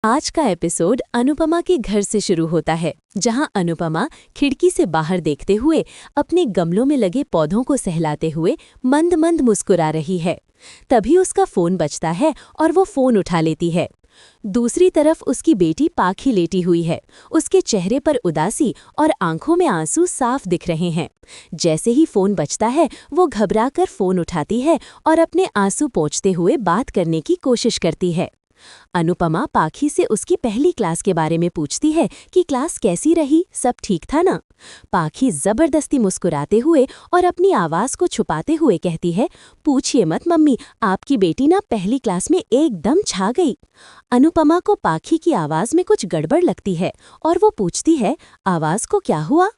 आज का एपिसोड अनुपमा के घर से शुरू होता है, जहां अनुपमा खिड़की से बाहर देखते हुए अपने गमलों में लगे पौधों को सहलाते हुए मंद मंद मुस्कुरा रही है। तभी उसका फोन बजता है और वो फोन उठा लेती है। दूसरी तरफ उसकी बेटी पाखी लेटी हुई है। उसके चेहरे पर उदासी और आंखों में आंसू साफ दिख रहे हैं। जैसे ही फोन बजता है, वो घबराकर फोन उठाती है और अपने आंसू पोंछते हुए बात करने की कोशिश करती है। अनुपमा पाखी से उसकी पहली क्लास के बारे में पूछती है कि क्लास कैसी रही, सब ठीक था ना। पाखी जबरदस्ती मुस्कुराते हुए और अपनी आवाज को छुपाते हुए कहती है, पूछिए मत मम्मी, आपकी बेटी ना पहली क्लास में एकदम छा गई। अनुपमा को पाखी की आवाज में कुछ गड़बड़ लगती है और वो पूछती है, आवाज को क्या हुआ।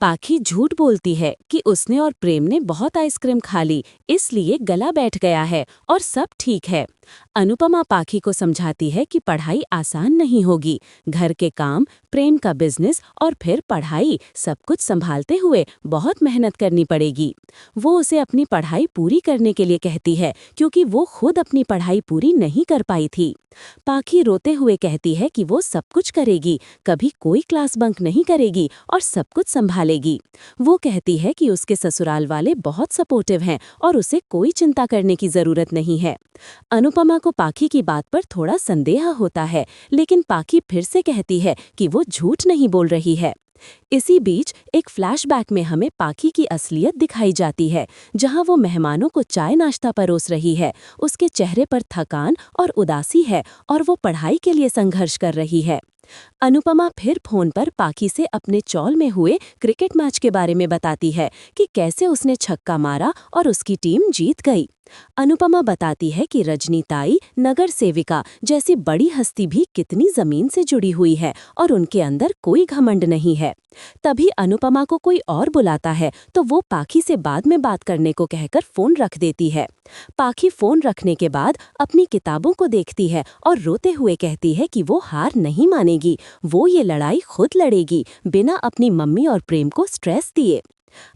पाखी झूठ बोलती है कि उसने और प्रेम ने बहुत आइसक्रीम खा ली, इसलिए गला बैठ गया है और सब ठीक है। अनुपमा पाखी को समझाती है कि पढ़ाई आसान नहीं होगी। घर के काम, प्रेम का बिजनेस और फिर पढ़ाई, सब कुछ संभालते हुए बहुत मेहनत करनी पड़ेगी। वो उसे अपनी पढ़ाई पूरी करने के लिए कहती है, क्योंकि वो खुद अपनी पढ़ाई पूरी नहीं कर पाई थी। पाखी रोते हुए कहती है कि वो सब कुछ करेगी, कभी कोई क्लास बंक नहीं करेगी और सब कुछ संभालेगी। वो कहती है कि उसके ससुराल वाले बहुत सपोर्टिव हैं और उसे कोई चिंता करने की जरूरत नहीं है। अनुपमा को पाखी की बात पर थोड़ा संदेह होता है, लेकिन पाखी फिर से कहती है कि वो झूठ नहीं बोल रही है। इसी बीच एक फ्लैशबैक में हमें पाखी की असलियत दिखाई जाती है, जहां वो मेहमानों को चाय नाश्ता परोस रही है। उसके चेहरे पर थकान और उदासी है और वो पढ़ाई के लिए संघर्ष कर रही है। अनुपमा फिर फोन पर पाखी से अपने चौल में हुए क्रिकेट मैच के बारे में बताती है कि कैसे उसने छक्का मारा और उसकी टीम जीत गई। अनुपमा बताती है कि रजनी ताई, नगर सेविका जैसी बड़ी हस्ती भी कितनी जमीन से जुड़ी हुई है और उनके अंदर कोई घमंड नहीं है। तभी अनुपमा को कोई और बुलाता है, तो वो पाखी से बाद में बात करने को कहकर फोन रख देती है। पाखी फोन रखने के बाद अपनी किताबों को देखती है और रोते हुए कहती है कि वो हार नहीं मानेगी, वो ये लड़ाई खुद लड़ेगी, बिना अपनी मम्मी और प्रेम को स्ट्रेस दिए।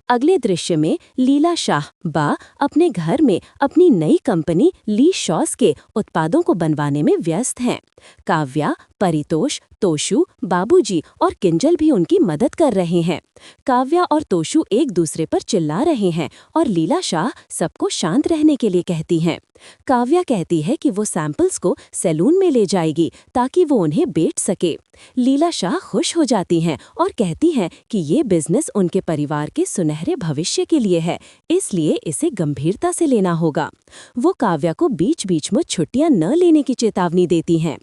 अगले दृश्य में लीला शाह बा अपने घर में अपनी नई कंपनी ली शॉस के उत्पादों को बनवाने में व्यस्त हैं। काव्या, परितोष, तोशु, बाबूजी और किंजल भी उनकी मदद कर रहे हैं। काव्या और तोशु एक दूसरे पर चिल्ला रहे हैं और लीला शाह सबको शांत रहने के लिए कहती हैं। काव्या कहती है कि वो सैंपल्स को सैलून में ले जाएगी ताकि वो उन्हें बेच सके। लीला शाह खुश हो जाती हैं और कहती हैं कि ये बिजनेस उनके परिवार के सुनहरे भविष्य के लिए है, इसलिए इसे गंभीरता से लेना होगा। वो काव्या को बीच बीच में छुट्टियां न लेने की चेतावनी देती हैं।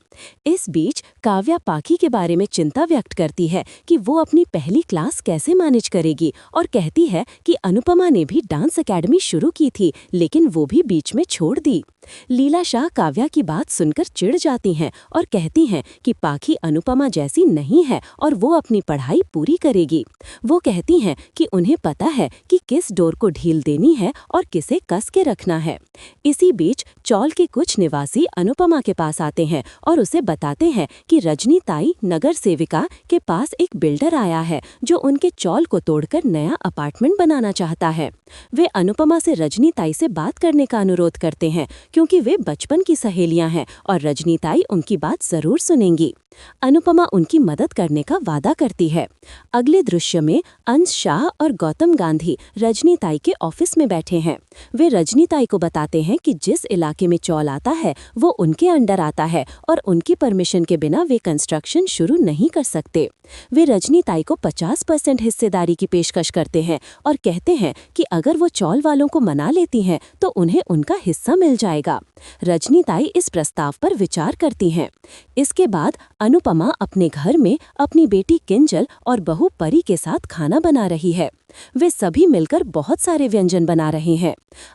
इस बीच काव्या पाखी के बारे में चिंता व्यक्त करती है कि वो अपनी पहली क्लास कैसे मैनेज करेगी और कहती है कि अनुपमा ने भी डांस एकेडमी शुरू की थी, लेकिन वो भी बीच में छोड़ दी। लीला शाह काव्या की बात सुनकर चिढ़ जाती हैं और कहती हैं कि पाखी अनुपमा जैसी नहीं है और वो अपनी पढ़ाई पूरी करेगी। वो कहती हैं कि उन्हें पता है कि किस डोर को ढील देनी है और किसे कस के रखना है। इसी बीच चौल के कुछ निवासी अनुपमा के पास आते हैं और उसे बताते हैं कि रजनी ताई, नगर सेविका के पास एक बिल्डर आया है जो उनके चौल को तोड़कर नया अपार्टमेंट बनाना चाहता है। वे अनुपमा से रजनी ताई से बात करने का अनुरोध करते हैं, क्योंकि वे बचपन की सहेलियां हैं और रजनी ताई उनकी बात जरूर सुनेंगी। अनुपमा उनकी मदद करने का वादा करती है। अगले दृश्य में अंश शाह और गौतम गांधी रजनी ताई के ऑफिस में बैठे हैं। वे रजनी ताई को बताते हैं कि जिस इलाके में चौल आता है वो उनके अंडर आता है और उनकी परमिशन के बिना वे कंस्ट्रक्शन शुरू नहीं कर सकते। वे रजनी ताई को 50% हिस्सेदारी की पेशकश करते हैं और कहते हैं कि अगर वो चौल वालों को मना लेती हैं तो उन्हें उनका हिस्सा मिल जाएगा। रजनी ताई इस प्रस्ताव पर विचार करती हैं। इसके बाद अनुपमा अपने घर में अपनी बेटी किंजल और बहू परी के साथ खाना बना रही है। वे सभी मिलकर बहुत सारे व्यंजन बना रहे हैं।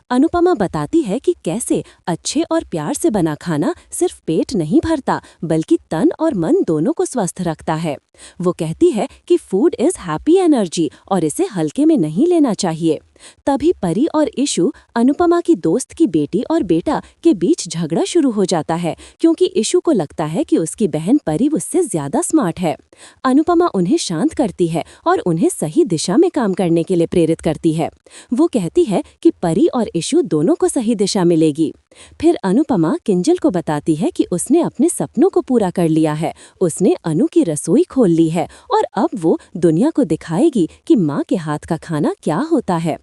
अनुपमा बताती है कि कैसे अच्छे और प्यार से बना खाना सिर्फ पेट नहीं भरता, बल्कि तन और मन दोनों को स्वस्थ रखता है। वो कहती है कि फूड इज हैप्पी एनर्जी और इसे हल्के में नहीं लेना चाहिए। तभी परी और इशू, अनुपमा की दोस्त की बेटी और बेटा के बीच झगड़ा शुरू हो जाता है, क्योंकि इशू को लगता है कि उसकी बहन परी उससे ज्यादा स्मार्ट है। अनुपमा उन्हें शांत करती है और उन्हें सही दिशा में काम करने करने के लिए प्रेरित करती है। वो कहती है कि परी और इशू दोनों को सही दिशा मिलेगी। फिर अनुपमा किंजल को बताती है कि उसने अपने सपनों को पूरा कर लिया है, उसने अनु की रसोई खोल ली है और अब वो दुनिया को दिखाएगी कि माँ के हाथ का खाना क्या होता है।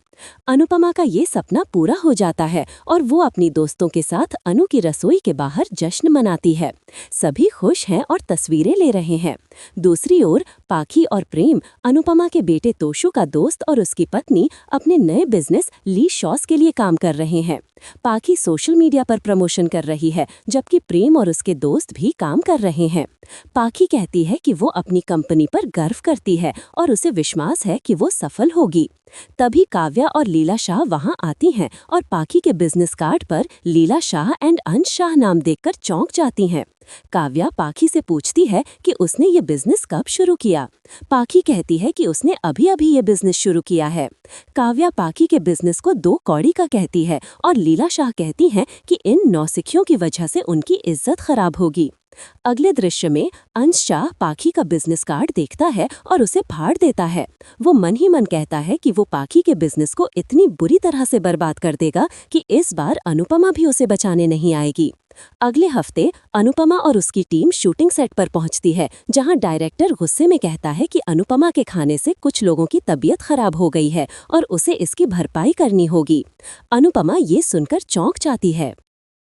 अनुपमा का ये सपना पूरा हो जाता है और वो अपनी दोस्तों के साथ अनु की रसोई के बाहर जश्न मनाती है। सभी खुश हैं और तस्वीरें ले रहे हैं। दूसरी ओर पाखी और प्रेम अनुपमा के बेटे तोशु का दोस्त और उसकी पत्नी अपने नए बिजनेस ली शॉस के लिए काम कर रहे हैं। पाखी सोशल मीडिया पर प्रमोशन कर रही है, जबकि प्रेम और उसके दोस्त भी काम कर रहे हैं। पाखी कहती है कि वो अपनी कंपनी पर गर्व करती है और उसे विश्वास है कि वो सफल होगी। तभी काव्या और लीला शाह वहां आती हैं और पाखी के बिजनेस कार्ड पर लीला शाह एंड अंश शाह नाम देखकर चौंक जाती हैं। काव्या पाखी से पूछती है कि उसने ये बिजनेस कब शुरू किया। पाखी कहती है कि उसने अभी-अभी ये बिजनेस शुरू किया है। काव्या पाखी के बिजनेस को 2 कौड़ी का कहती है और लीला शाह कहती हैं कि इन नौसिखियों की वजह से उनकी इज्जत खराब होगी। अगले दृश्य में अंश शाह पाखी का बिजनेस कार्ड देखता है और उसे फाड़ देता है। वो मन ही मन कहता है कि वो पाखी के बिजनेस को इतनी बुरी तरह से बर्बाद कर देगा कि इस बार अनुपमा भी उसे बचाने नहीं आएगी। अगले हफ्ते अनुपमा और उसकी टीम शूटिंग सेट पर पहुंचती है, जहां डायरेक्टर गुस्से में कहता है कि अनुपमा के खाने से कुछ लोगों की तबीयत खराब हो गई है और उसे इसकी भरपाई करनी होगी। अनुपमा ये सुनकर चौंक जाती है।